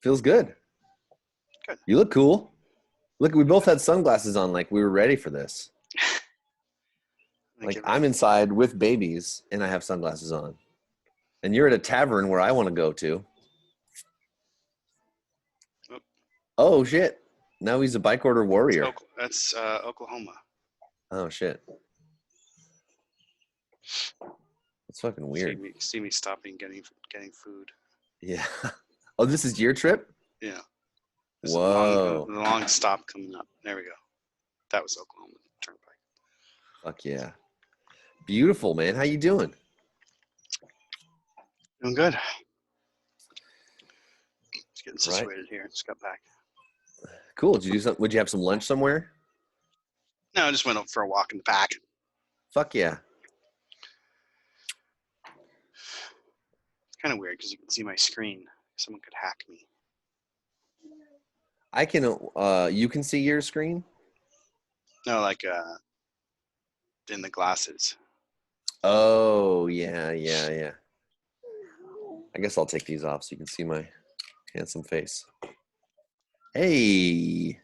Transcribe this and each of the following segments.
Feels good. Good. You look cool. Look, we both had sunglasses on like we were ready for this. Like I'm inside with babies and I have sunglasses on. And you're at a tavern where I want to go to. Oh shit. Now he's a bike order warrior. That's Oklahoma. Oh shit. That's fucking weird. See me stopping getting food. Yeah. Oh, this is your trip? Yeah. Whoa. The long stop coming up. There we go. That was Oklahoma Turnpike. Fuck yeah. Beautiful, man. How you doing? Doing good. Just getting situated here. Just got back. Cool. Did you do something? Would you have some lunch somewhere? No, I just went up for a walk in the pack. Fuck yeah. It's kind of weird because you can see my screen. Someone could hack me. I can. You can see your screen? No, like in the glasses. Oh yeah. I guess I'll take these off so you can see my handsome face. Hey.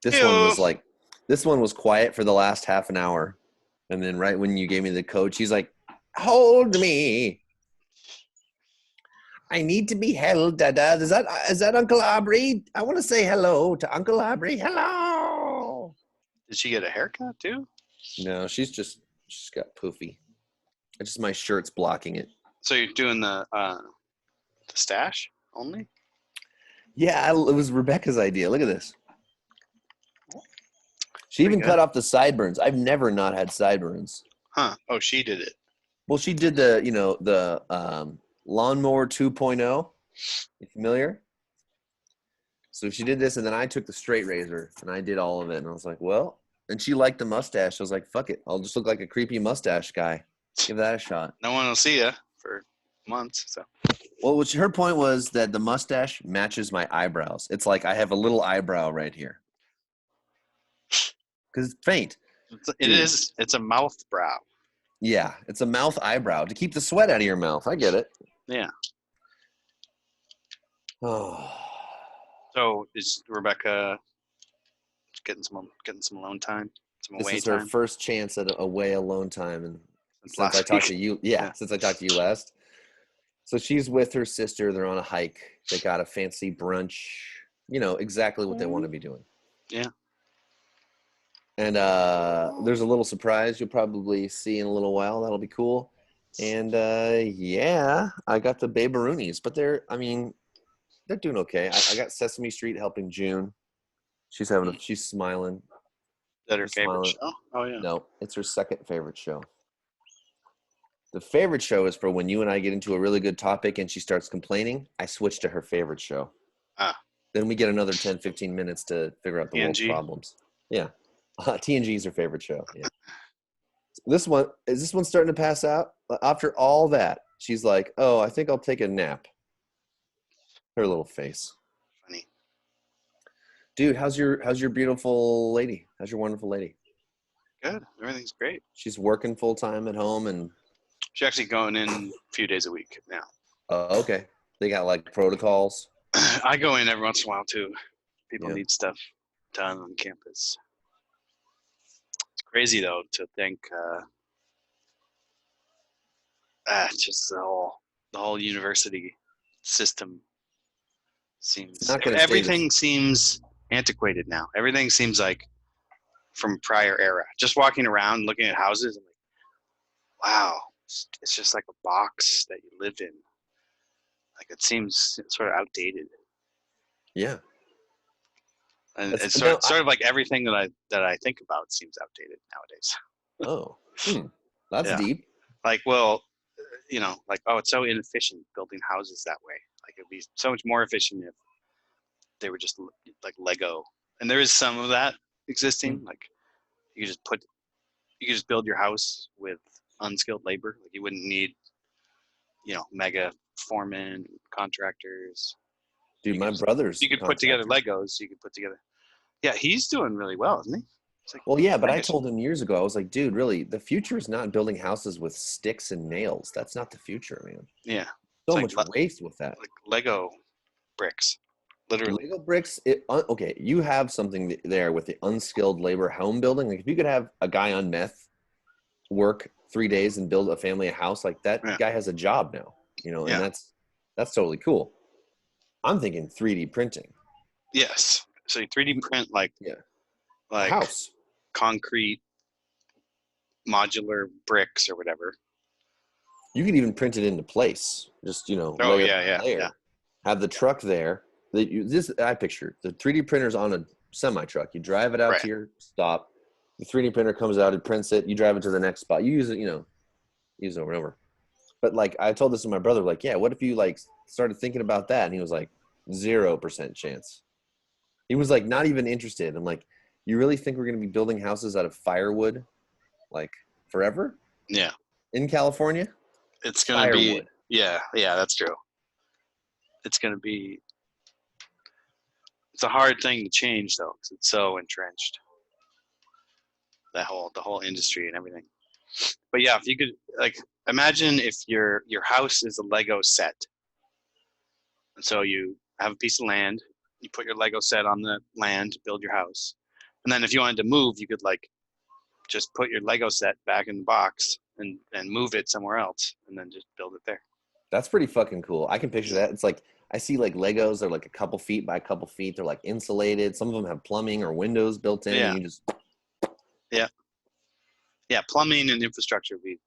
This one was quiet for the last half an hour. And then right when you gave me the code, she's like, hold me. I need to be held, Dada. Is that Uncle Aubrey? I want to say hello to Uncle Aubrey. Hello. Did she get a haircut too? No, she's got poofy. It's just my shirt's blocking it. So you're doing the stash only? Yeah, it was Rebecca's idea. Look at this. She even cut off the sideburns. I've never not had sideburns. Huh. Oh, she did it. Well, she did the Lawnmower 2.0. You familiar? So she did this, and then I took the straight razor, and I did all of it. And I was like, well, and she liked the mustache. I was like, fuck it. I'll just look like a creepy mustache guy. Give that a shot. No one will see you for months. So. Well, her point was that the mustache matches my eyebrows. It's like I have a little eyebrow right here. Because it's faint. It's a mouth brow. Yeah, it's a mouth eyebrow to keep the sweat out of your mouth. I get it. Yeah. Oh. So is Rebecca getting some alone time? This is her first chance at away alone time, and since I talked to you, since I talked to you last. So she's with her sister. They're on a hike. They got a fancy brunch. You know exactly what they want to be doing. Yeah. And there's a little surprise you'll probably see in a little while. That'll be cool. And I got the Baberoonies, but they're doing okay. I got Sesame Street helping June. She's smiling. Is that her favorite show? Oh yeah. No, it's her second favorite show. The favorite show is for when you and I get into a really good topic and she starts complaining. I switch to her favorite show. Then we get another 10, 15 minutes to figure out the world's problems. Yeah. TNG is her favorite show. Yeah. This one starting to pass out? After all that, she's like, "Oh, I think I'll take a nap." Her little face. Funny. Dude, how's your beautiful lady? How's your wonderful lady? Good. Everything's great. She's working full time at home and she's actually going in a few days a week now. Oh, okay. They got like protocols. I go in every once in a while too. People need stuff done on campus. It's crazy though to think just the whole university system seems everything seems antiquated now. Everything seems like from prior era. Just walking around looking at houses, I'm like, wow, it's just like a box that you live in. Like it seems sort of outdated. Yeah. And it's sort of like everything that I think about seems outdated nowadays. Oh, that's deep. Like, well, it's so inefficient building houses that way. Like it'd be so much more efficient if they were just like Lego. And there is some of that existing. Like you could just build your house with unskilled labor. Like you wouldn't need, mega foremen, contractors. Dude, my brother's. You could put together Legos. You could put together. Yeah, he's doing really well, isn't he? Like, well, yeah, but I told him years ago, I was like, dude, really, the future is not building houses with sticks and nails. That's not the future, man. Yeah. So much waste with that. Like Lego bricks, literally. Lego bricks. Okay, you have something there with the unskilled labor home building. Like if you could have a guy on meth work 3 days and build a family a house, like that guy has a job now. And that's totally cool. I'm thinking 3D printing. Yes. So you 3D print like a house, concrete, modular bricks or whatever. You could even print it into place. Just layer by layer. Have the truck there. I picture the 3D printer's on a semi truck. You drive it out to your stop. The 3D printer comes out, it prints it. You drive it to the next spot. You use it, use it over and over. But like I told this to my brother, like, yeah, what if you like started thinking about that? And he was like, 0% chance. He was like, not even interested. I'm like, you really think we're gonna be building houses out of firewood, like forever? Yeah. In California? It's gonna be that's true. It's gonna be. It's a hard thing to change though, because it's so entrenched. The whole industry and everything. But yeah, if you could like imagine if your house is a Lego set, and so you have a piece of land, you put your Lego set on the land to build your house, and then if you wanted to move, you could like just put your Lego set back in the box and move it somewhere else, and then just build it there. That's pretty fucking cool. I can picture that. It's like I see like Legos. They're like a couple feet by a couple feet. They're like insulated. Some of them have plumbing or windows built in. Yeah. And you just Plumbing and infrastructure would be a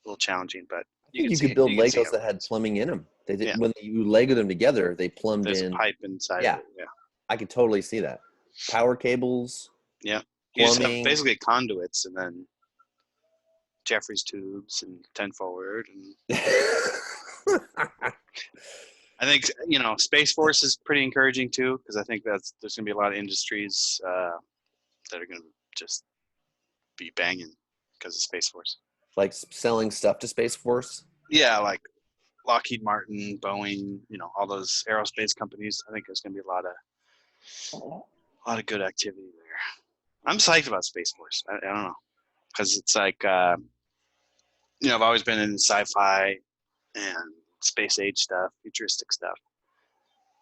little challenging, but you could build Legos that had plumbing in them. They did when you Lego them together. They plumbed There's in a pipe inside. Yeah. Of it. Yeah, I could totally see that. Power cables. Yeah, you just have basically conduits and then Jeffrey's tubes and 10 forward and. I think Space Force is pretty encouraging too, because I think there's going to be a lot of industries that are going to just be banging because of Space Force. Like selling stuff to Space Force? Yeah, like Lockheed Martin, Boeing, all those aerospace companies. I think there's going to be a lot of good activity there. I'm psyched about Space Force. I don't know, because it's like I've always been in sci-fi and space age stuff, futuristic stuff.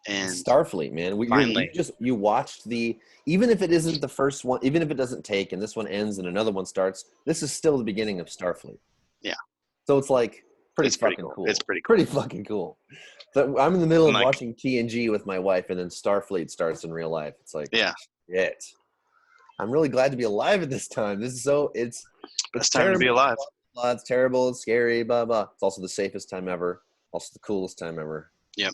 And Starfleet, man. You watched even if it isn't the first one, even if it doesn't take and this one ends and another one starts, this is still the beginning of Starfleet. Yeah. So it's like pretty fucking cool. It's pretty cool. Pretty fucking cool. So I'm in the middle of watching TNG with my wife, and then Starfleet starts in real life. It's like, shit. I'm really glad to be alive at this time. This is it's time to be alive. It's terrible, it's scary, blah blah. It's also the safest time ever. Also the coolest time ever. Yep.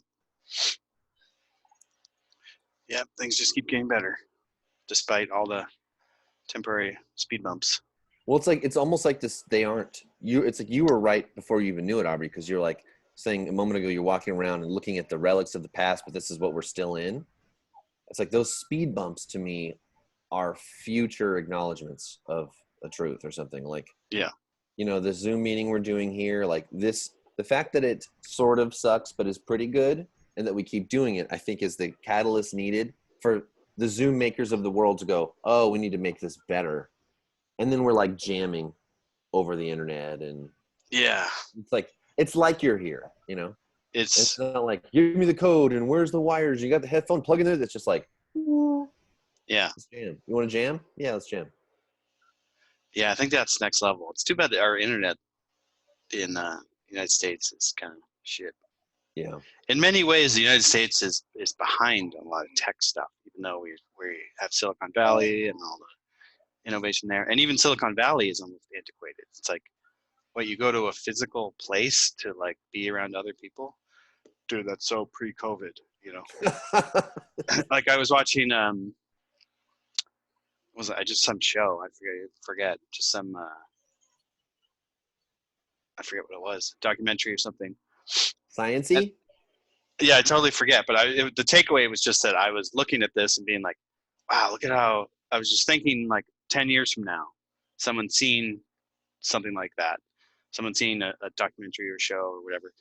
Yeah, things just keep getting better, despite all the temporary speed bumps. Well, it's almost like this. It's like you were right before you even knew it, Aubrey, because you're like saying a moment ago, you're walking around and looking at the relics of the past, but this is what we're still in. It's like those speed bumps to me are future acknowledgments of a truth or something. Like, the Zoom meeting we're doing here, like this, the fact that it sort of sucks, but is pretty good, and that we keep doing it, I think is the catalyst needed for the Zoom makers of the world to go, oh, we need to make this better. And then we're like jamming over the internet, and it's like you're here, it's not like give me the code and where's the wires, you got the headphone plug in there. That's just like, let's jam. You want to jam? Yeah, let's jam. I think that's next level. It's too bad that our internet in the United States is kind of shit. In many ways, the United States is behind a lot of tech stuff, even though we have Silicon Valley and all the innovation there. And even Silicon Valley is almost antiquated. It's like, you go to a physical place to like be around other people? Dude, that's so pre-COVID, Like I was watching, some show, I forget, just some, I forget what it was, documentary or something. Science-y? I totally forget. But the takeaway was just that I was looking at this and being like, wow, look at how, I was just thinking like 10 years from now, someone's seen something like that. Someone's seen a documentary or show or whatever,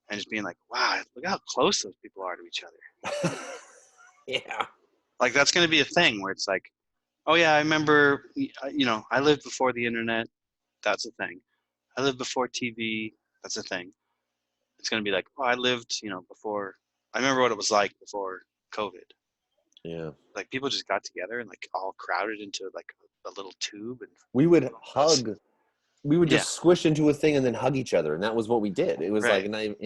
and just being like, wow, look how close those people are to each other. Yeah. Like that's going to be a thing where it's like, oh yeah, I remember, I lived before the internet. That's a thing. I lived before TV. That's a thing. It's going to be like, oh, I lived, before I remember what it was like before COVID. Yeah. Like people just got together and like all crowded into like a little tube, and we would hug. We would just squish into a thing and then hug each other, and that was what we did. It was like, like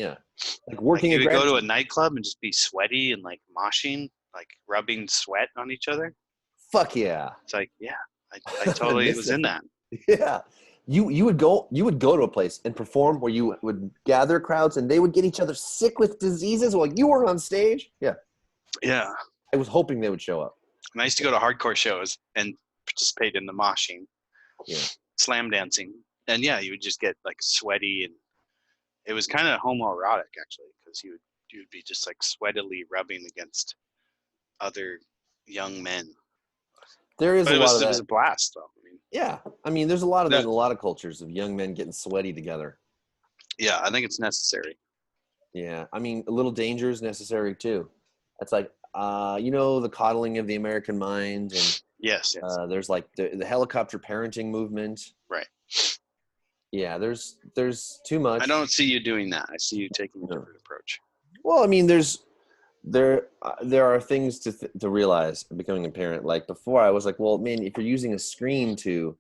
working. Like you would go to a nightclub and just be sweaty and like moshing, like rubbing sweat on each other. Fuck yeah! It's like, I totally was in that. Yeah, you would go to a place and perform where you would gather crowds and they would get each other sick with diseases while you were on stage. Yeah. I was hoping they would show up. And I used to go to hardcore shows and participate in the moshing, slam dancing, and you would just get like sweaty, and it was kind of homoerotic actually, because you would be just like sweatily rubbing against other young men. There is a lot of that. It was a blast, though. I mean, there's a lot of that in a lot of cultures of young men getting sweaty together. Yeah, I think it's necessary. Yeah, I mean, a little danger is necessary too. It's like, the coddling of the American mind, and yes. There's like the helicopter parenting movement. Right. Yeah, there's too much. I don't see you doing that. I see you taking a different approach. Well, I mean, there are things to realize becoming a parent. Like before, I was like, well, man, if you're using a screen to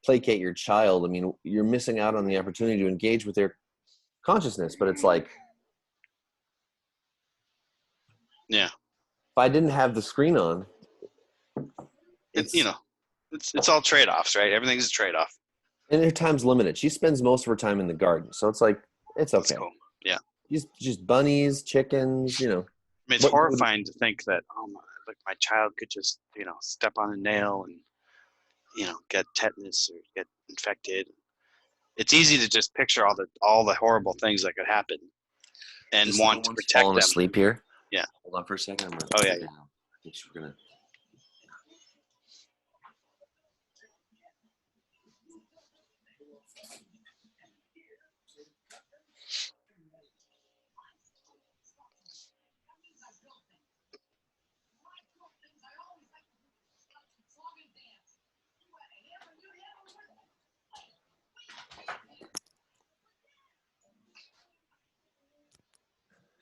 placate your child, I mean, you're missing out on the opportunity to engage with their consciousness. But it's like, if I didn't have the screen on, it's all trade-offs, right? Everything's a trade-off. And her time's limited. She spends most of her time in the garden, so it's like it's okay. That's cool. Yeah, just bunnies, chickens, I mean, it's horrifying to think that my child could just step on a nail and get tetanus or get infected. It's easy to just picture all the horrible things that could happen and want to protect them. Asleep here. Yeah. Hold on for a second. Oh yeah. I think we're gonna.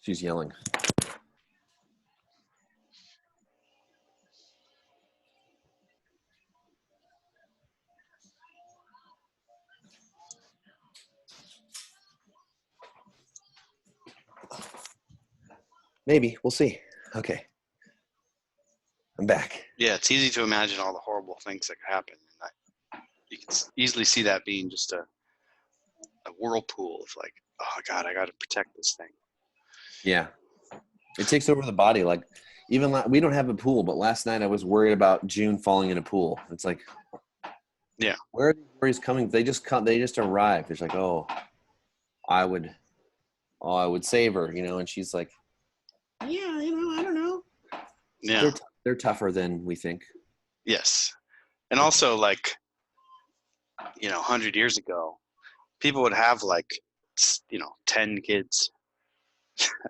She's yelling. Maybe. We'll see. Okay. I'm back. Yeah, it's easy to imagine all the horrible things that could happen. You can easily see that being just a whirlpool of like, oh God, I got to protect this thing. Yeah. It takes over the body. Like, even we don't have a pool, but last night I was worried about June falling in a pool. It's like, where are these worries coming? They just arrive. It's like, I would save her, and she's like, I don't know. Yeah. They're tougher than we think. Yes. And also, like, 100 years ago, people would have like, 10 kids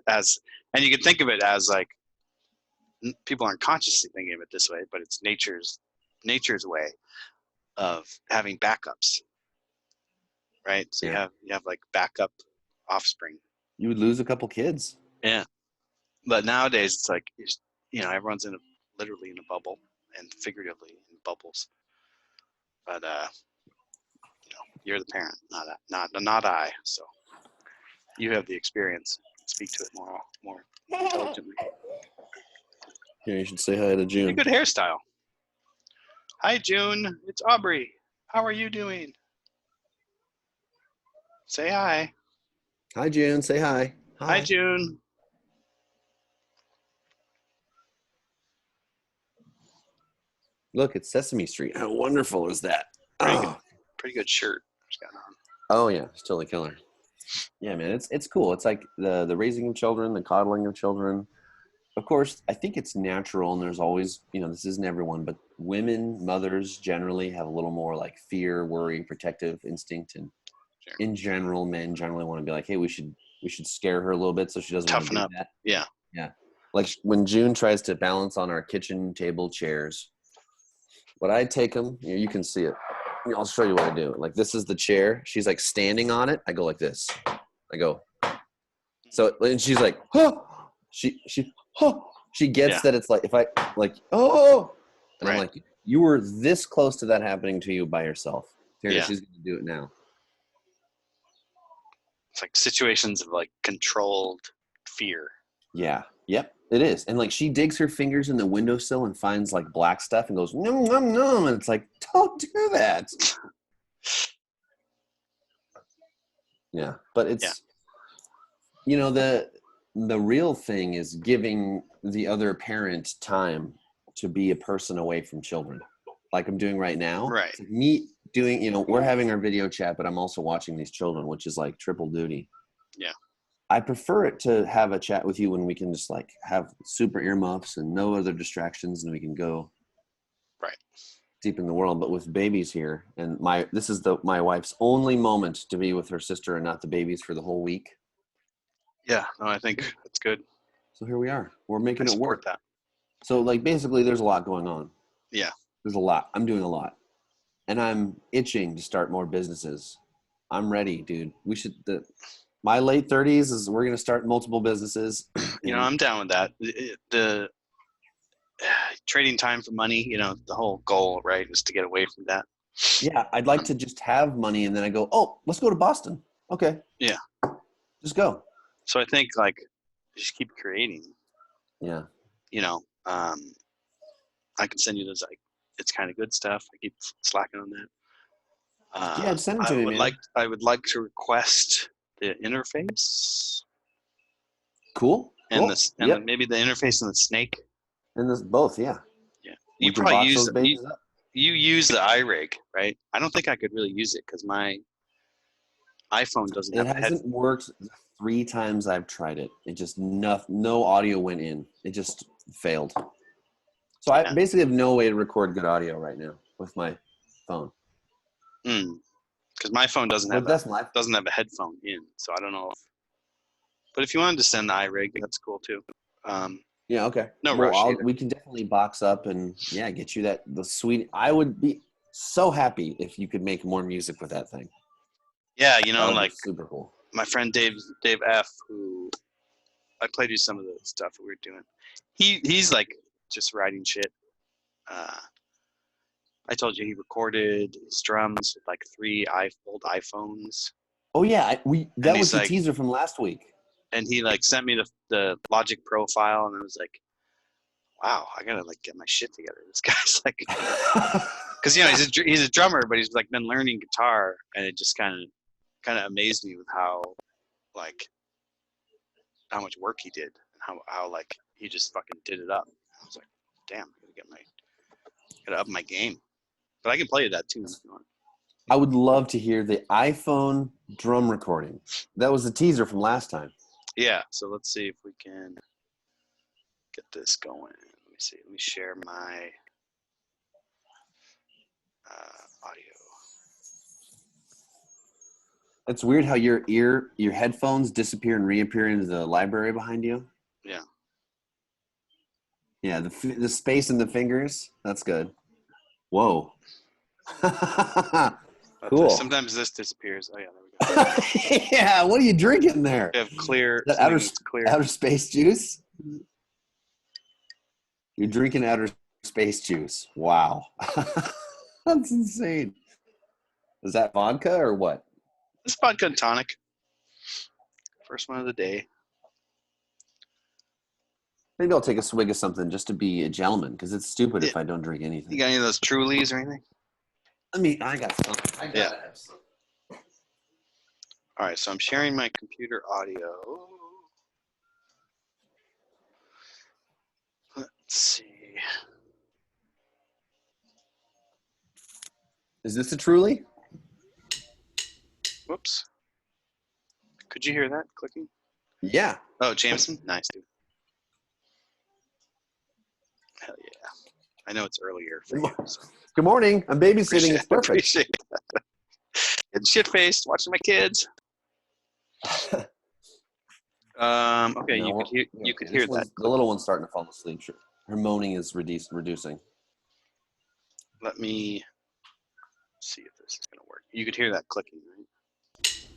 and you could think of it as like, people aren't consciously thinking of it this way, but it's nature's way of having backups, right? So you have like backup offspring. You would lose a couple kids. Yeah. But nowadays it's like, everyone's literally in a bubble and figuratively in bubbles. But, you're the parent, not I. So you have the experience. Speak to it more intelligently. Yeah, you should say hi to June. Good hairstyle. Hi, June. It's Aubrey. How are you doing? Say hi. Hi, June. Say hi. Hi, June. Look, it's Sesame Street. How wonderful is that? Pretty good shirt she's got on. Oh yeah, it's totally killer. Yeah, man, it's cool. It's like the raising of children, the coddling of children. Of course, I think it's natural, and there's always, this isn't everyone, but women, mothers generally have a little more like fear, worry, protective instinct, and in general, men generally want to be like, hey, we should scare her a little bit so she doesn't toughen up. That. Yeah. Like when June tries to balance on our kitchen table chairs, what I take them, you can see it. I'll show you what I do. Like, this is the chair. She's like standing on it. I go like this. I go. So, and she's like, oh. She gets that it's like, if I like, oh, and I'm like, you were this close to that happening to you by yourself. Here, she's going to do it now. It's like situations of like controlled fear. Yeah. Yep. It is. And like she digs her fingers in the windowsill and finds like black stuff and goes, nom, nom, nom. And it's like, don't do that. Yeah. But it's, you know, the real thing is giving the other parent time to be a person away from children. Like I'm doing right now. Right. It's like me doing, you know, we're having our video chat, but I'm also watching these children, which is like triple duty. Yeah. I prefer it to have a chat with you when we can just like have super earmuffs and no other distractions and we can go deep in the world. But with babies here, and this is my wife's only moment to be with her sister and not the babies for the whole week. Yeah, no, I think that's good. So here we are. We're making it work. That. So like basically there's a lot going on. Yeah. There's a lot. I'm doing a lot. And I'm itching to start more businesses. I'm ready, dude. We should my late 30s is we're going to start multiple businesses. You know, I'm down with that. The trading time for money, you know, the whole goal, right, is to get away from that. Yeah, I'd like to just have money and then I go, oh, let's go to Boston. Okay. Yeah. Just go. So I think like just keep creating. Yeah. You know, I can send you those like it's kind of good stuff. I keep slacking on that. Yeah, send it to me, man. I would like to request the interface. Cool. And maybe the interface and the snake. And this both, yeah. Yeah. You probably use you use the iRig, right? I don't think I could really use it because my iPhone doesn't have it hasn't worked 3 times I've tried it. It just no audio went in. It just failed. So I basically have no way to record good audio right now with my phone. Because my phone doesn't have a headphone in, so I don't know. But if you wanted to send the iRig, that's cool too. Yeah, okay. No rush. We can definitely box up and get you the sweet. I would be so happy if you could make more music with that thing. Yeah, you know, like super cool. My friend Dave F, who I played you some of the stuff that we were doing. He's like just writing shit. I told you he recorded his drums with like 3 old iPhones. Oh yeah, that was the teaser from last week. And he like sent me the Logic profile, and I was like, wow, I gotta like get my shit together. This guy's like, because you know he's a drummer, but he's like been learning guitar, and it just kind of amazed me with how much work he did and how like he just fucking did it up. I was like, damn, I gotta up my game. But I can play you that too if you want. I would love to hear the iPhone drum recording. That was the teaser from last time. Yeah, so let's see if we can get this going. Let me see. Let me share my audio. It's weird how your headphones disappear and reappear into the library behind you. Yeah. Yeah, the space in the fingers. That's good. Whoa. Cool. Sometimes this disappears. Oh yeah, there we go. Yeah, what are you drinking there? We have clear. Outer space juice. You're drinking outer space juice. Wow, that's insane. Is that vodka or what? It's vodka and tonic. First one of the day. Maybe I'll take a swig of something just to be a gentleman, because it's stupid if I don't drink anything. You got any of those Trulies or anything? I got some. I gotta have some. All right, so I'm sharing my computer audio. Let's see. Is this a Truly? Whoops. Could you hear that clicking? Yeah. Oh, Jameson? Nice, dude. Hell yeah. I know it's earlier for you. So. Good morning. I'm babysitting. It's perfect. Appreciate that. Getting shit-faced, watching my kids. Okay, no, you could hear that. The little one's starting to fall asleep. Her moaning is reducing. Let me see if this is going to work. You could hear that clicking, right?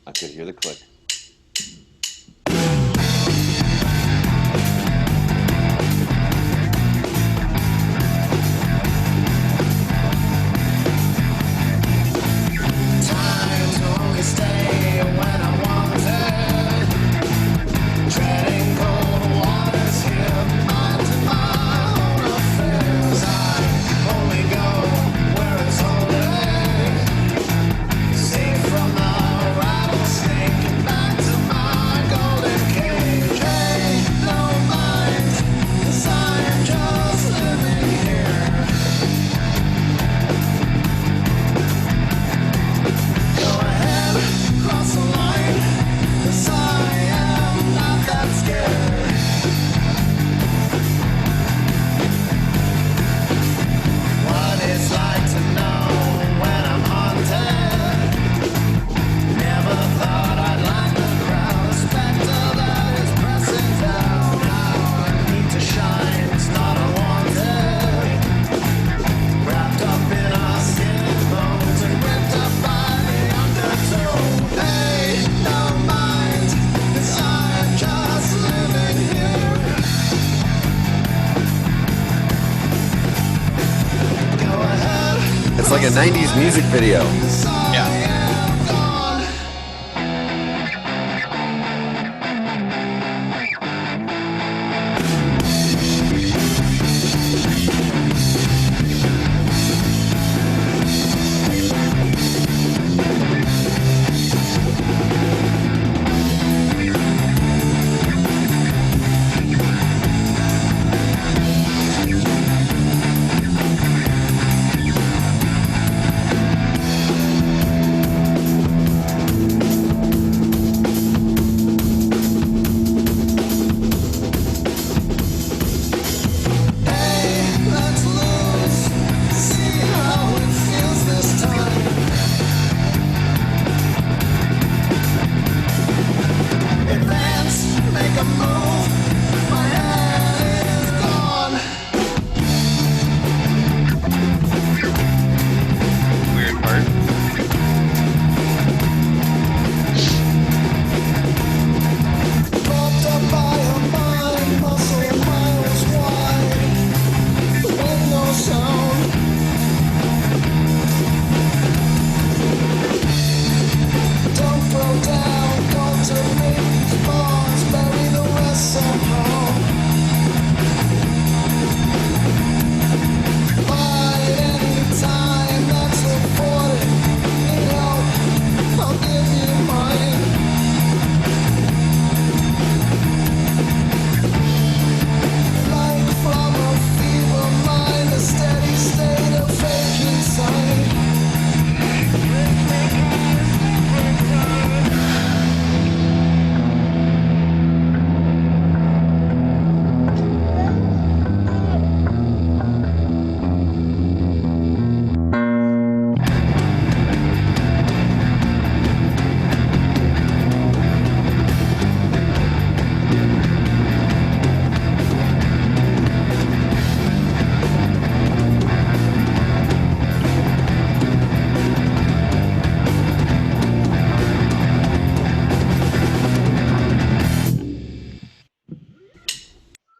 I could hear the click. It's like a 90s music video. Yeah.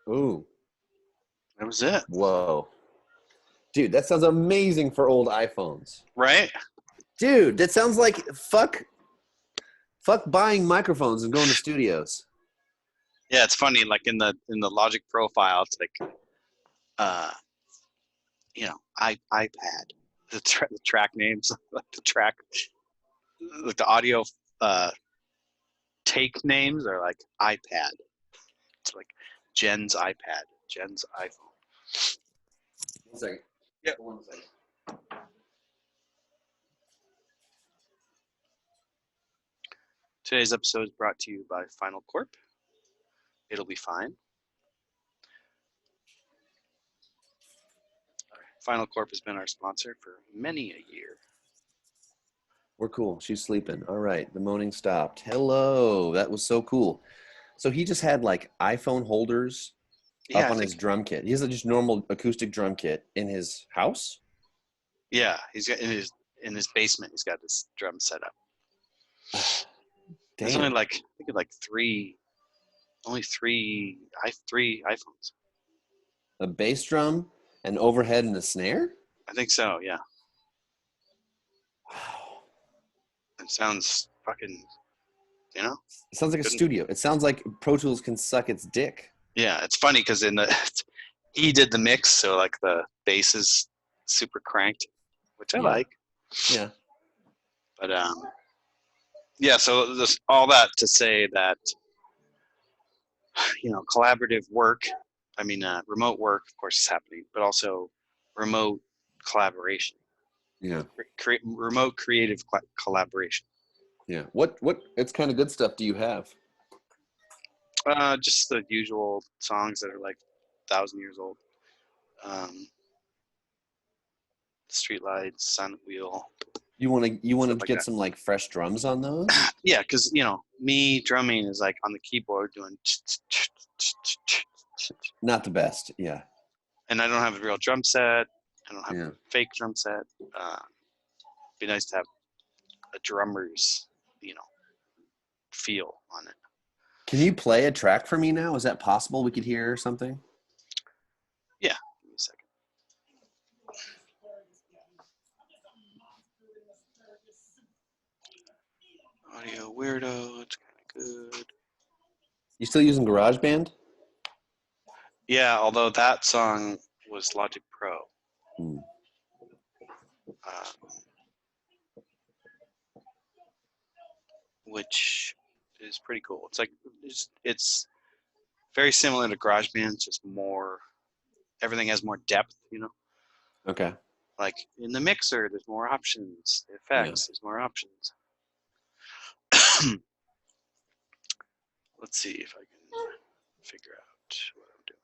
Ooh. That was it. Whoa. Dude, that sounds amazing for old iPhones. Right? Dude, that sounds like fuck buying microphones and going to studios. Yeah, it's funny. Like in the Logic profile, it's like, iPad. The track names, like the audio take names are like iPad. It's like Jen's iPad, Jen's iPhone. 1 second. Yeah. 1 second. Today's episode is brought to you by Final Corp. It'll be fine. Final Corp has been our sponsor for many a year. We're cool. She's sleeping. All right. The moaning stopped. Hello. That was so cool. So he just had like iPhone holders up on his drum kit. He has a just normal acoustic drum kit in his house. Yeah, he's got in his basement. He's got this drum set up. There's only three iPhones. A bass drum, an overhead, and a snare. I think so. Yeah. Wow. It sounds fucking. It sounds like a studio. It sounds like Pro Tools can suck its dick. Yeah, it's funny because he did the mix, so like the bass is super cranked, which I like. Yeah. But yeah. So all that to say that collaborative work. I mean, remote work, of course, is happening, but also remote collaboration. Yeah. Remote creative collaboration. Yeah. What it's kind of good stuff do you have? Just the usual songs that are like 1,000 years old. Streetlights, Silent Wheel. You want to get some like fresh drums on those? Yeah, because me drumming is like on the keyboard doing. Not the best, yeah. And I don't have a real drum set. I don't have a fake drum set. Be nice to have a drummer's, feel on it. Can you play a track for me now? Is that possible? We could hear something? Yeah, give me a second. Audio weirdo. It's kind of good. You still using GarageBand? Yeah, although that song was Logic Pro. Which is pretty cool. It's like it's very similar to GarageBand, just more. Everything has more depth, you know. Okay. Like in the mixer, there's more options. The effects, there's more options. Let's see if I can figure out what I'm doing.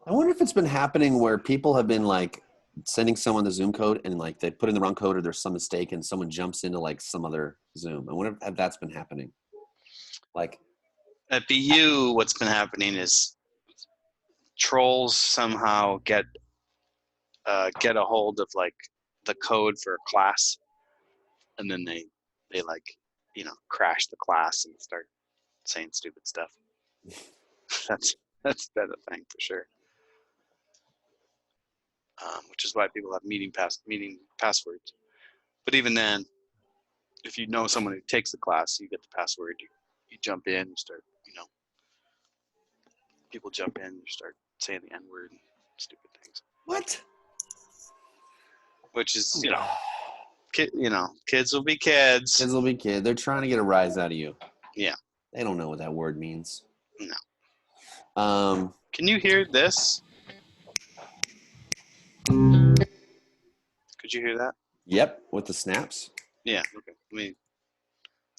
I wonder if it's been happening where people have been like sending someone the Zoom code and like they put in the wrong code or there's some mistake and someone jumps into like some other Zoom. I wonder if that's been happening. Like at BU, what's been happening is trolls somehow get a hold of like the code for a class, and then they like, you know, crash the class and start saying stupid stuff. that's been a thing for sure. Which is why people have meeting passwords. But even then, if you know someone who takes the class, you get the password. You jump in, you start, you know, people jump in, you start saying the N-word and stupid things. What? Which is, you know, kids will be kids. Kids will be kids. They're trying to get a rise out of you. Yeah. They don't know what that word means. No. Can you hear this? Could you hear that? Yep, with the snaps. Yeah. Okay. I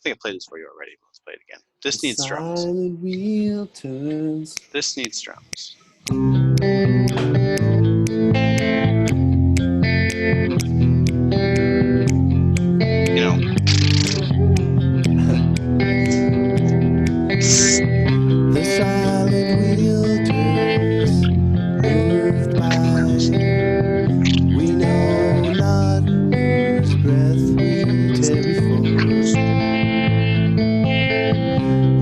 think I played this for you already. Let's play it again. This needs drums. Silent wheel turns. This needs drums. You know. The silent wheel turns, moved by. We know not whose breath we tarry for.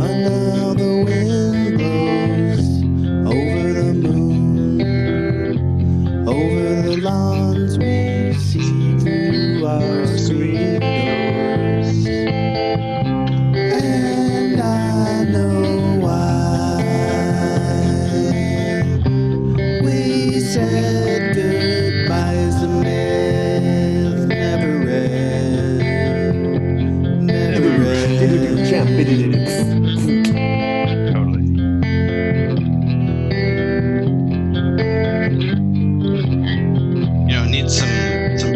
And now the wind blows over the moon, over the lawns we see through our screen doors. And I know why we said goodbyes. The myth never read, never read. Totally. You know, it needs some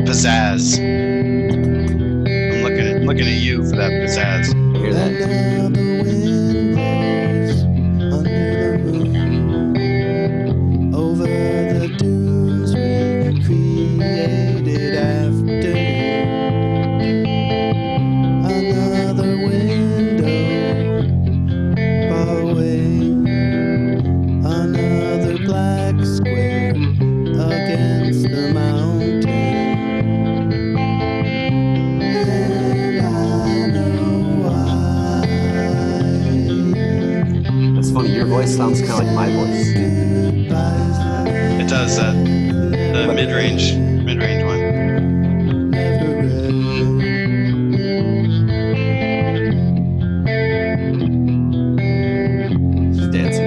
pizzazz. I'm looking at you for that pizzazz. I hear that. Now the wind blows under the moon, over the dunes we created after. Another window far away, another black square against the mountain. And I know why. That's funny, your voice sounds kind of like my voice. It does that. The mid-range one. She's dancing.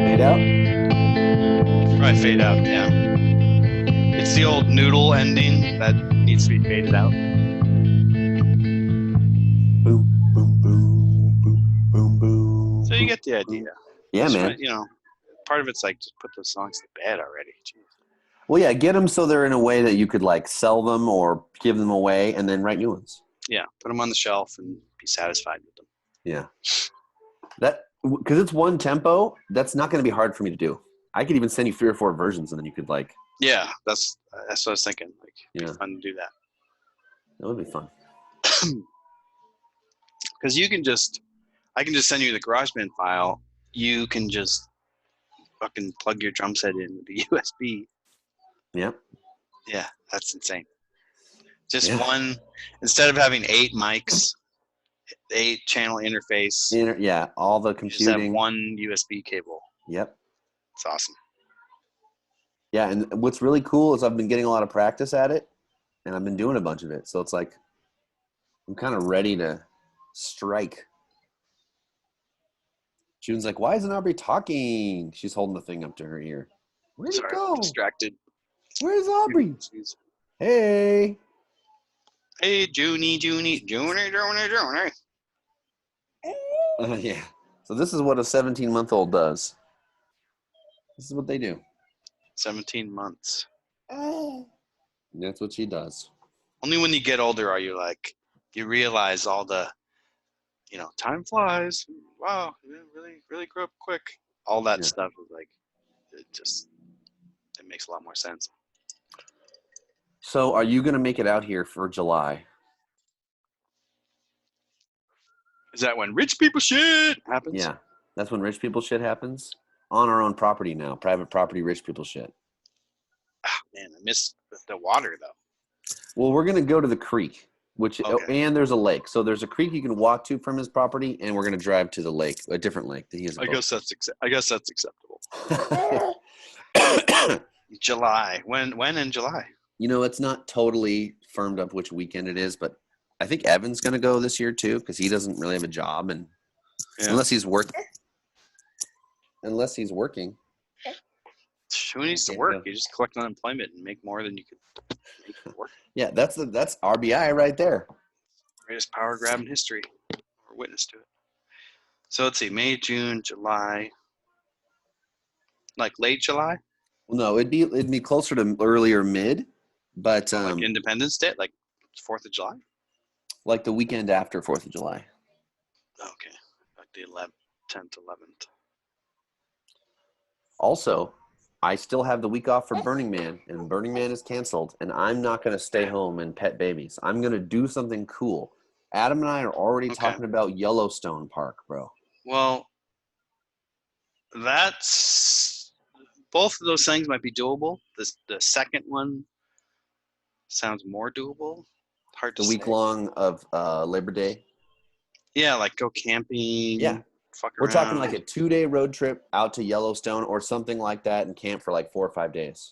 Fade out? Probably fade out, yeah. It's the old noodle ending that needs to be faded out. Boom, boom, boom, boom, boom, boom. So you get the idea. Yeah, just man. You know, part of it's like just put those songs to bed already. Jeez. Well, yeah, get them so they're in a way that you could like sell them or give them away and then write new ones. Yeah, put them on the shelf and be satisfied with them. Yeah. That, because it's one tempo, that's not going to be hard for me to do. I could even send you 3 or 4 versions and then you could like. Yeah, that's what I was thinking. Like, it'd be fun to do that. That would be fun. Because I can just send you the GarageBand file. You can just fucking plug your drum set in with the USB. Yep. Yeah, that's insane. Just one, instead of having 8 mics, 8-channel interface. All the computing. You just have one USB cable. Yep. It's awesome. Yeah, and what's really cool is I've been getting a lot of practice at it, and I've been doing a bunch of it. So it's like I'm kind of ready to strike. June's like, why isn't Aubrey talking? She's holding the thing up to her ear. Where'd it go? I'm distracted. Where's Aubrey? Hey. Hey, Junie. Yeah. So this is what a 17-month-old does. This is what they do. 17 months. And that's what she does. Only when you get older are you like, you realize all the, time flies. Wow, really grew up quick. All that stuff is like, it makes a lot more sense. So are you going to make it out here for July? Is that when rich people shit happens? Yeah, that's when rich people shit happens. On our own property now. Private property, rich people shit. Man, I miss the water, though. Well, we're going to go to the creek, and there's a lake. So there's a creek you can walk to from his property, and we're going to drive to the lake, a different lake that he has. I guess that's acceptable. July. When in July? It's not totally firmed up which weekend it is, but I think Evan's going to go this year too because he doesn't really have a job, and unless he's working. Who needs to work? You just collect unemployment and make more than you could make work. Yeah, that's RBI right there. Greatest power grab in history. We're witness to it. So let's see, May, June, July. Like late July? Well, no, it'd be closer to early or mid, but like Independence Day, like 4th of July? Like the weekend after 4th of July. Okay, like the 10th, 11th. Also, I still have the week off for Burning Man, and Burning Man is canceled, and I'm not going to stay home and pet babies. I'm going to do something cool. Adam and I are already talking about Yellowstone Park, bro. Well, both of those things might be doable. The second one sounds more doable. Hard to say. The week long of Labor Day. Yeah, like go camping. Yeah. We're talking like a 2-day road trip out to Yellowstone or something like that and camp for like 4 or 5 days.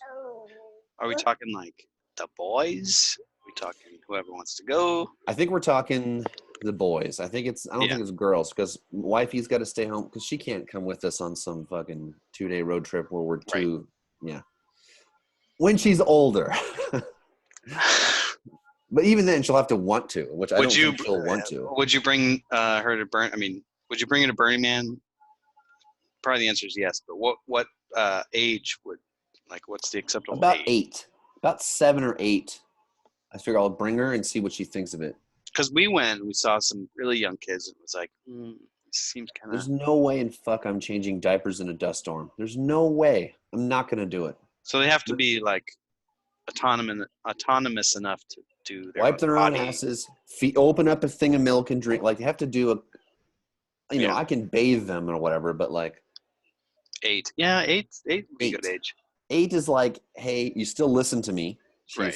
Are we talking like the boys? Are we talking whoever wants to go? I think we're talking the boys. I don't think it's girls because wifey's got to stay home because she can't come with us on some fucking 2-day road trip where we're when she's older. But even then she'll have to want to, which I don't think she'll want to. Would you bring her to would you bring her to Burning Man? Probably the answer is yes, but what age what's the acceptable About age? 8. About 7 or 8. I figure I'll bring her and see what she thinks of it. Because we saw some really young kids and it was like, it seems kind of... There's no way in fuck I'm changing diapers in a dust storm. There's no way. I'm not going to do it. So they have to be like autonomous enough to do their wipe their own asses, open up a thing of milk and drink. Like they have to do I can bathe them or whatever, but like 8. Yeah, 8 would be a good age. 8 is like, hey, you still listen to me. Right.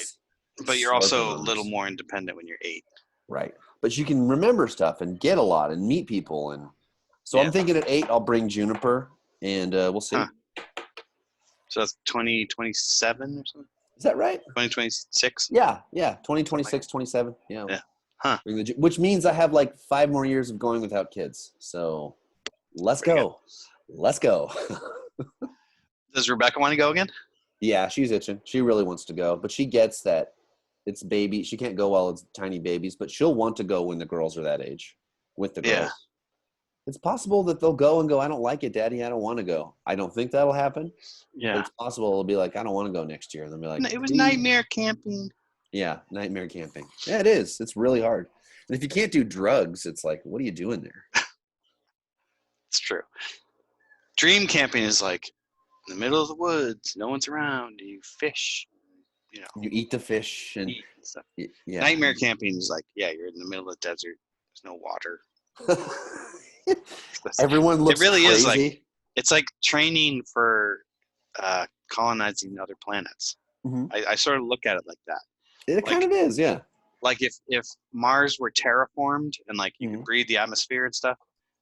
But you're also a little more independent when you're 8. Right. But you can remember stuff and get a lot and meet people. And so I'm thinking at 8, I'll bring Juniper and we'll see. Huh. So that's 2027 or something? Is that right? 2026? Yeah. 2026, 27. Yeah. Huh. Which means I have like 5 more years of going without kids. So let's go. Let's go. Does Rebecca want to go again? Yeah, she's itching. She really wants to go. But she gets that it's baby. She can't go while it's tiny babies. But she'll want to go when the girls are that age with the girls. Yeah. It's possible that they'll go and go, I don't like it, Daddy. I don't want to go. I don't think that'll happen. Yeah. But it's possible it'll be like, I don't want to go next year. And they'll be like, it was nightmare camping. Yeah, nightmare camping. Yeah, it is. It's really hard. And if you can't do drugs, it's like, what are you doing there? It's true. Dream camping is like in the middle of the woods. No one's around. You fish. You eat the fish and stuff. Yeah. Nightmare camping is like, you're in the middle of the desert. There's no water. Everyone looks it really crazy. Is like, it's like training for colonizing other planets. Mm-hmm. I sort of look at it like that. It kind of is, yeah. Like if Mars were terraformed and like you could breathe the atmosphere and stuff,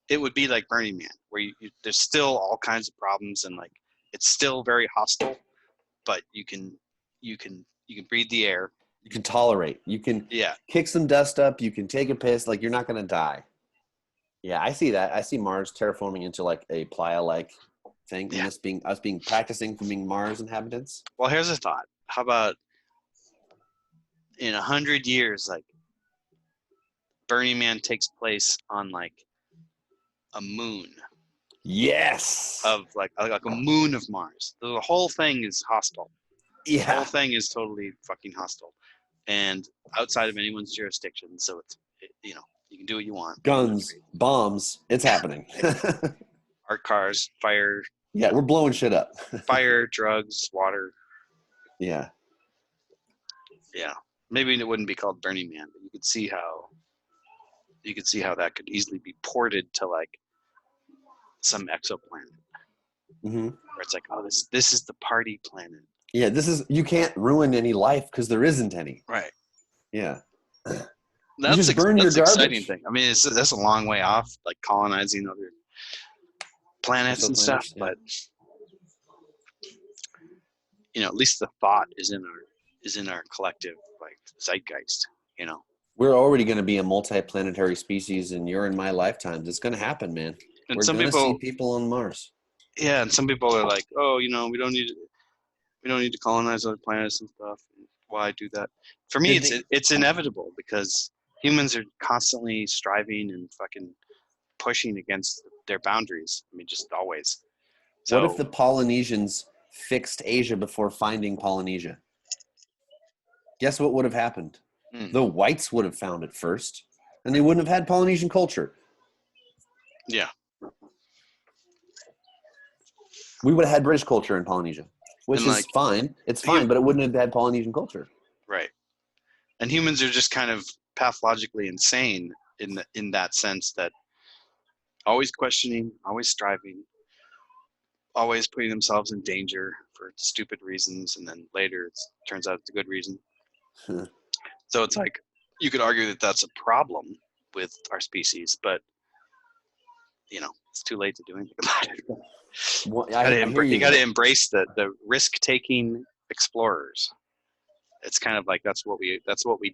it would be like Burning Man, where there's still all kinds of problems and like it's still very hostile, but you can breathe the air. You can tolerate. You can kick some dust up. You can take a piss. Like, you're not going to die. Yeah, I see that. I see Mars terraforming into like a playa-like thing. Yeah. And us being practicing for being Mars inhabitants. Well, here's a thought. How about in 100 years, like Burning Man takes place on like a moon. Yes. Of like a moon of Mars. The whole thing is hostile. Yeah. The whole thing is totally fucking hostile, and outside of anyone's jurisdiction. So you can do what you want. Guns, bombs, it's happening. Art cars, fire. Yeah, we're blowing shit up. Fire, drugs, water. Yeah. Yeah. Maybe it wouldn't be called Burning Man, but you could see how that could easily be ported to like some exoplanet. Mm-hmm. Where it's like, oh, this is the party planet. Yeah, you can't ruin any life because there isn't any. Right. Yeah. That's you just burn your garbage. Exciting thing. I mean, that's a long way off, like colonizing other planets and stuff, but at least the thought is in our collective like zeitgeist. We're already going to be a multi-planetary species, and you're in my lifetimes. It's going to happen, man. And we're going to see people on Mars. Yeah, and some people are like, oh, we don't need to colonize other planets and stuff. Why do that? For me, it's inevitable because humans are constantly striving and fucking pushing against their boundaries. I mean, just always. So, what if the Polynesians fixed Asia before finding Polynesia? Guess what would have happened? The whites would have found it first, and they wouldn't have had Polynesian culture. Yeah. We would have had British culture in Polynesia, which is fine. It's fine, but it wouldn't have had Polynesian culture. Right. And humans are just kind of pathologically insane in that sense, that always questioning, always striving, always putting themselves in danger for stupid reasons, and then later it turns out it's a good reason. So it's like, you could argue that that's a problem with our species, but it's too late to do anything about it. Well, you got to embrace the risk-taking explorers. It's kind of like that's what we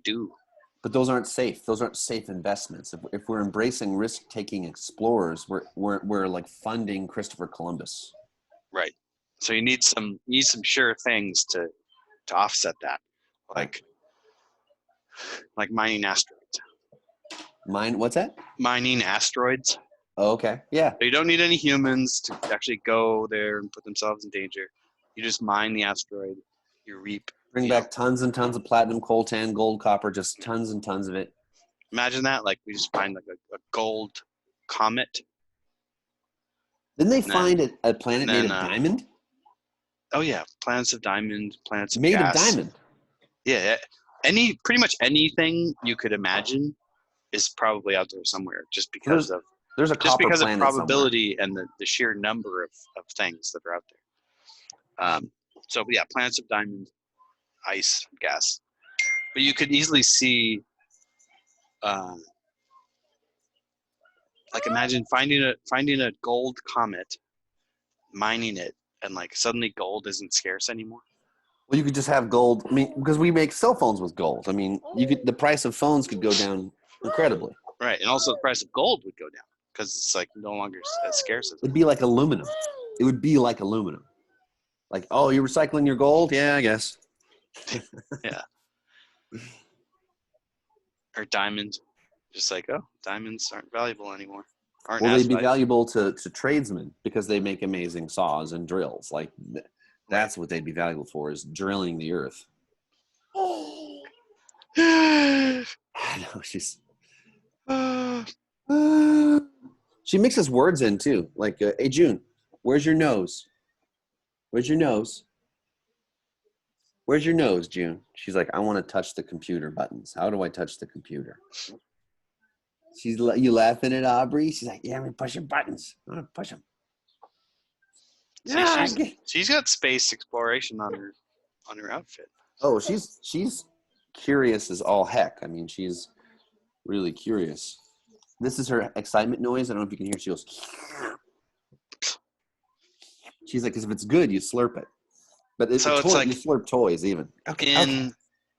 do. But those aren't safe. Those aren't safe investments. If we're embracing risk-taking explorers, we're like funding Christopher Columbus. Right. So you need some sure things to offset that, like mining asteroids. What's that? Mining asteroids. Oh, okay. Yeah. So you don't need any humans to actually go there and put themselves in danger. You just mine the asteroid. You reap. Bring back tons and tons of platinum, coltan, gold, copper, just tons and tons of it. Imagine that. Like, we just find like a gold comet. Didn't they find a planet made of diamond? Oh yeah, planets of diamond, planets of made gas. of diamond. Yeah, pretty much anything you could imagine is probably out there somewhere, just because of probability somewhere. And the sheer number of things that are out there. So yeah, planets of diamond, ice, gas. But you could easily see, like, imagine finding a gold comet, mining it, and like suddenly gold isn't scarce anymore. Well, you could just have gold. I mean, because we make cell phones with gold. I mean, the price of phones could go down incredibly. Right, and also the price of gold would go down because it's like no longer as scarce as. It'd be like aluminum. It would be like aluminum. Like, oh, you're recycling your gold? Yeah, I guess. Yeah. Or diamond. Just like, oh, diamonds aren't valuable anymore. They'd be valuable to tradesmen because they make amazing saws and drills. Like, that's what they'd be valuable for, is drilling the earth. I know, she's... she mixes words in, too. Like, hey, June, where's your nose? Where's your nose? Where's your nose, June? She's like, I want to touch the computer buttons. How do I touch the computer? You laughing at Aubrey? She's like, yeah, I'm pushing buttons. I'm gonna push them. See, she's got space exploration on her outfit. Oh, she's curious as all heck. I mean, she's really curious. This is her excitement noise. I don't know if you can hear. She goes. She's like, because if it's good, you slurp it. But it's like you slurp toys even. Okay.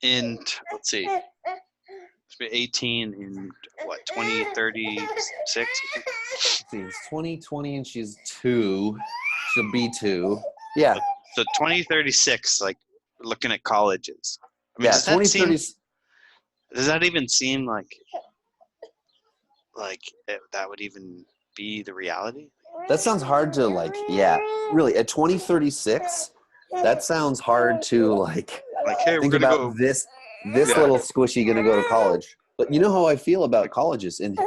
Let's see. It's 18 in what 2036. Let's see, it's 2020 and she's 2. She'll be 2. Yeah. So 2036, like looking at colleges. I mean, yeah, 2030. Does that even seem like that would even be the reality? That sounds hard to really at 2036. That sounds hard to hey, think about this little squishy gonna go to college. But you know how I feel about colleges and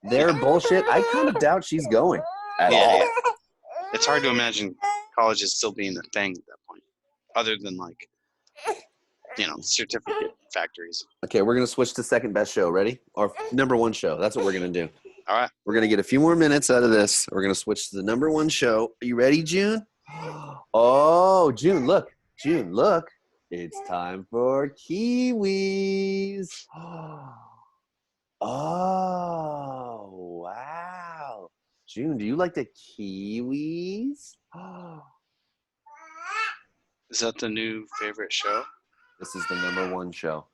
their bullshit. I kind of doubt she's going at all. Yeah. It's hard to imagine colleges still being a thing at that point, other than certificate factories. Okay, we're gonna switch to second best show. Ready? Or number 1 show. That's what we're gonna do. All right. We're gonna get a few more minutes out of this. We're gonna switch to the number 1 show. Are you ready, June? Oh, June, look. It's time for Kiwis. Oh, wow. June, do you like the Kiwis? Is that the new favorite show? This is the number 1 show.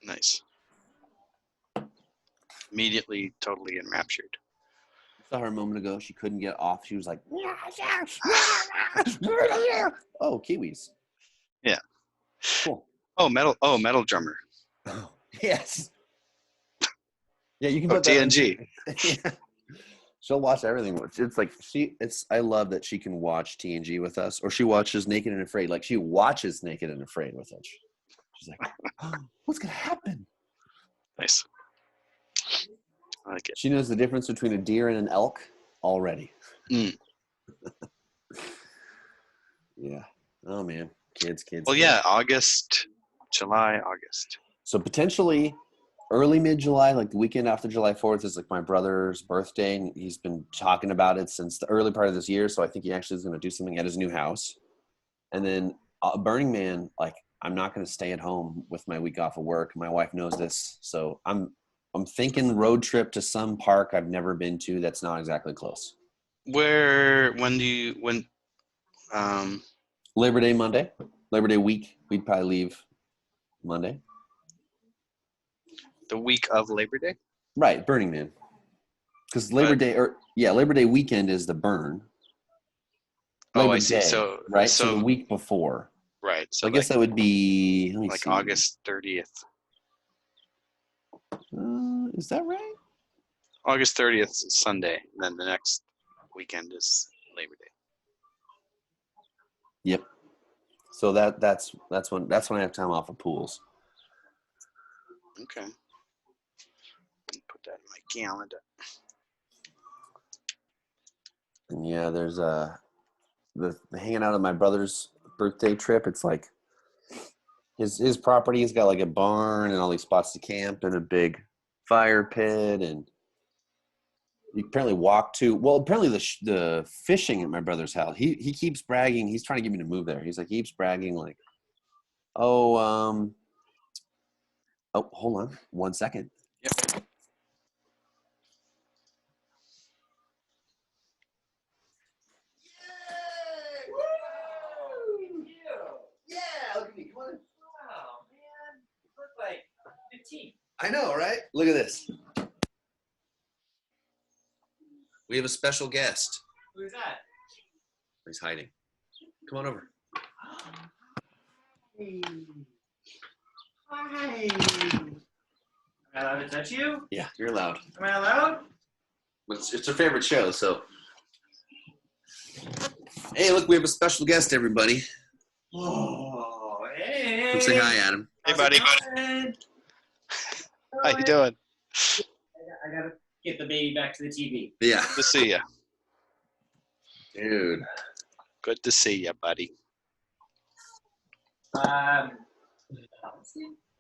Nice. Immediately totally enraptured. I saw her a moment ago. She couldn't get off. She was like, oh, Kiwis. Yeah. Cool. Oh, metal drummer. Oh, yes. Yeah, you can put TNG. Yeah. She'll watch everything. It's like I love that she can watch TNG with us, or she watches Naked and Afraid. Like she watches Naked and Afraid with us. She's like, oh, what's gonna happen? Nice. I like it. She knows the difference between a deer and an elk already. Mm. Yeah. Oh man, kids. Well, yeah, July, August. So potentially early mid-July, like the weekend after July 4th is like my brother's birthday, and he's been talking about it since the early part of this year. So I think he actually is going to do something at his new house. And then Burning Man, like I'm not going to stay at home with my week off of work. My wife knows this, so I'm thinking road trip to some park I've never been to that's not exactly close. When Labor Day Monday, Labor Day week. We'd probably leave Monday. The week of Labor Day? Right, Burning Man. Because Labor Day weekend is the burn. Labor I see. Day, So right, so the week before. Right. So I guess that would be August 30th. Is that right? August 30th is Sunday, and then the next weekend is Labor Day. Yep. So that's when I have time off of pools. Okay. Put that in my calendar. And yeah, there's the hanging out at my brother's birthday trip. It's like his property has got like a barn and all these spots to camp and a big fire pit, and you apparently walk to. Well, apparently the fishing at my brother's house. He keeps bragging. He's trying to get me to move there. He's like, he keeps bragging like, oh, hold on 1 second. Yep. Yeah, look at me. Come on in. Wow, man. You look like 15. I know, right? Look at this. We have a special guest. Who's that? He's hiding. Come on over. Hey. Hi. Am I allowed to touch you? Yeah, you're allowed. Am I allowed? It's her favorite show, so. Hey, look, we have a special guest, everybody. Oh, hey. Come say hi, Adam. Hey, buddy. How you doing? I gotta get the baby back to the TV. Yeah. Good to see you. Dude. Good to see you, buddy. Boston.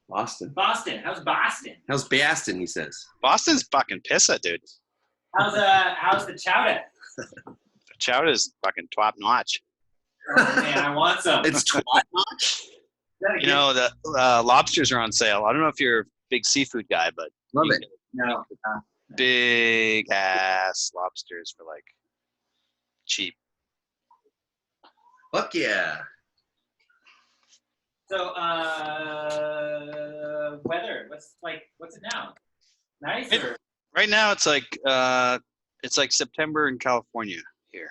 Boston. How's Boston? How's Boston, he says. Boston's fucking pissa, dude. How's the chowder? The chowder's fucking top notch. Oh, man, I want some. It's twat notch? You know, the lobsters are on sale. I don't know if you're a big seafood guy, but Love you it. can No. big ass lobsters for like cheap. Fuck yeah. So, weather. What's it now? Nice or? Right now it's like September in California here.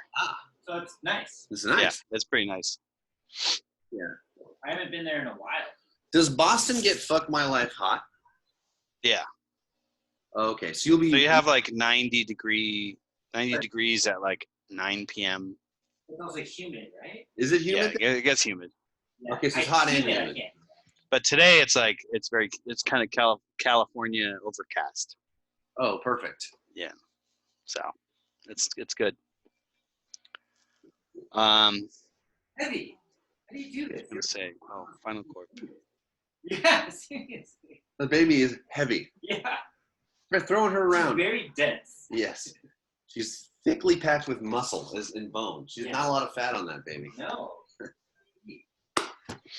So it's nice. This is nice. Yeah, it's pretty nice. Yeah. I haven't been there in a while. Does Boston get fuck my life hot? Yeah. Okay, so you'll be. So you have like 90 degrees at like 9 p.m. It's also humid, right? Is it humid? Yeah, it gets humid. Yeah. Okay, so it's hot and humid. I can't. But today it's kind of California overcast. Oh, perfect. Yeah. So it's good. Heavy. How do you do this? Let's say, Final Corp. Yeah, seriously. The baby is heavy. Yeah. We're throwing her She's around. very dense. Yes. She's thickly packed with muscle and bone. She's Yeah. not a lot of fat on that baby. No.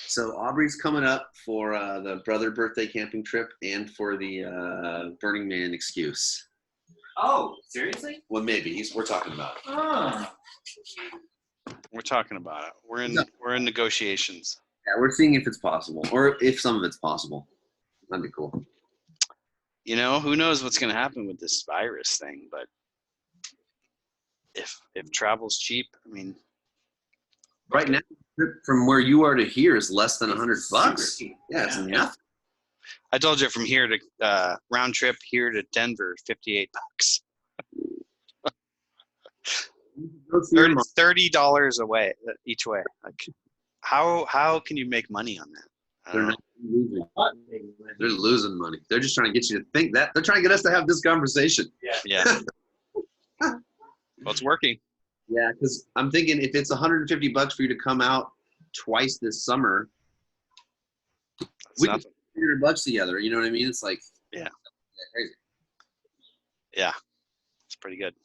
So Aubrey's coming up for the brother birthday camping trip and for the Burning Man excuse. Oh, seriously? Well, maybe we're talking about it. Oh. We're talking about it. We're in negotiations. Yeah, we're seeing if it's possible, or if some of it's possible. That'd be cool. You know, who knows what's going to happen with this virus thing? But if travel's cheap, I mean, Right now, from where you are to here is less than $100. Super cheap. Yeah, it's nothing. I told you from here to round trip here to Denver, $58. $30 away each way. Like, how can you make money on that? They're not losing. They're losing money. They're just trying to get you to think that. They're trying to get us to have this conversation. Yeah. Well, it's working. Yeah, because I'm thinking if it's $150 for you to come out twice this summer, It's we can nothing. spend $100 together. You know what I mean? It's like crazy. Yeah, it's pretty good.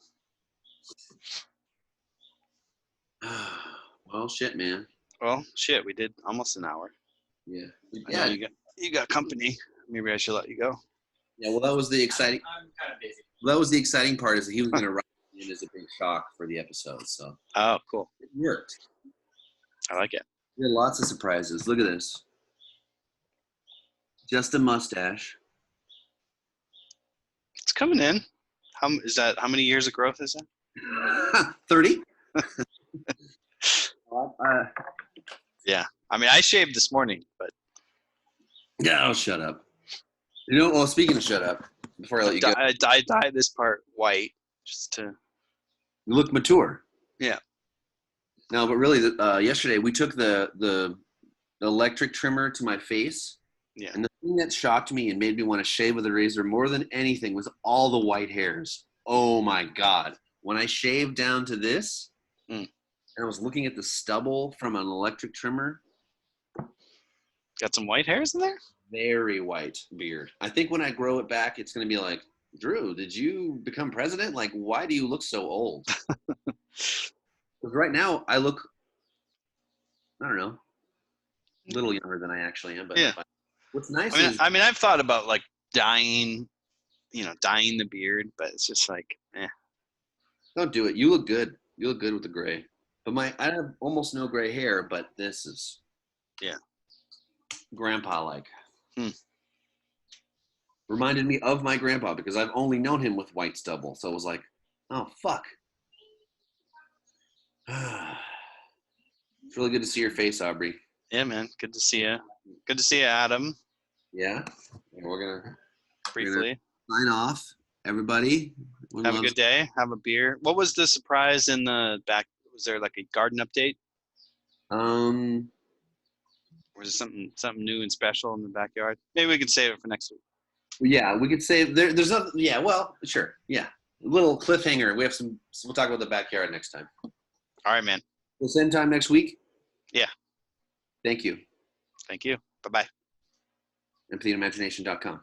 Well, shit, man. Well, shit, we did almost an hour. Yeah. I know you got company. Maybe I should let you go. Yeah. Well, that was the exciting. I'm kind of busy. That was the exciting part is that he was going to write it as a big shock for the episode. So Oh, cool. it worked. I like it. We had lots of surprises. Look at this. Just a mustache. It's coming in. How many years of growth is that? 30. Yeah. I mean, I shaved this morning, but Yeah, shut up. You know, well, speaking of shut up, before I let you go, I dyed this part white just to. you look mature. Yeah. No, but really, yesterday we took the electric trimmer to my face. Yeah. And the thing that shocked me and made me want to shave with a razor more than anything was all the white hairs. Oh my God. When I shaved down to this, and I was looking at the stubble from an electric trimmer, Got some white hairs in there? very white beard. I think when I grow it back, it's going to be like, Drew, did you become president? Like, why do you look so old? Because right now I look, I don't know, a little younger than I actually am. But Yeah. what's nice is, I mean, I've thought about like dyeing the beard, but it's just like, don't do it. You look good. You look good with the gray. But I have almost no gray hair, but this is grandpa-like. Reminded me of my grandpa because I've only known him with white stubble. So it was like, oh, fuck. It's really good to see your face, Aubrey. Yeah, man. Good to see you. Good to see you, Adam. Yeah? We're going to Briefly. sign off. Everybody. Have a good day. Have a beer. What was the surprise in the back? Was there like a garden update? Or was it something new and special in the backyard? Maybe we can save it for next week. Yeah, we could say there's nothing. Yeah, well, sure. Yeah, a little cliffhanger. We'll talk about the backyard next time. All right, man. Well, same time next week. Yeah. Thank you. Thank you. Bye-bye. EmptyImagination.com.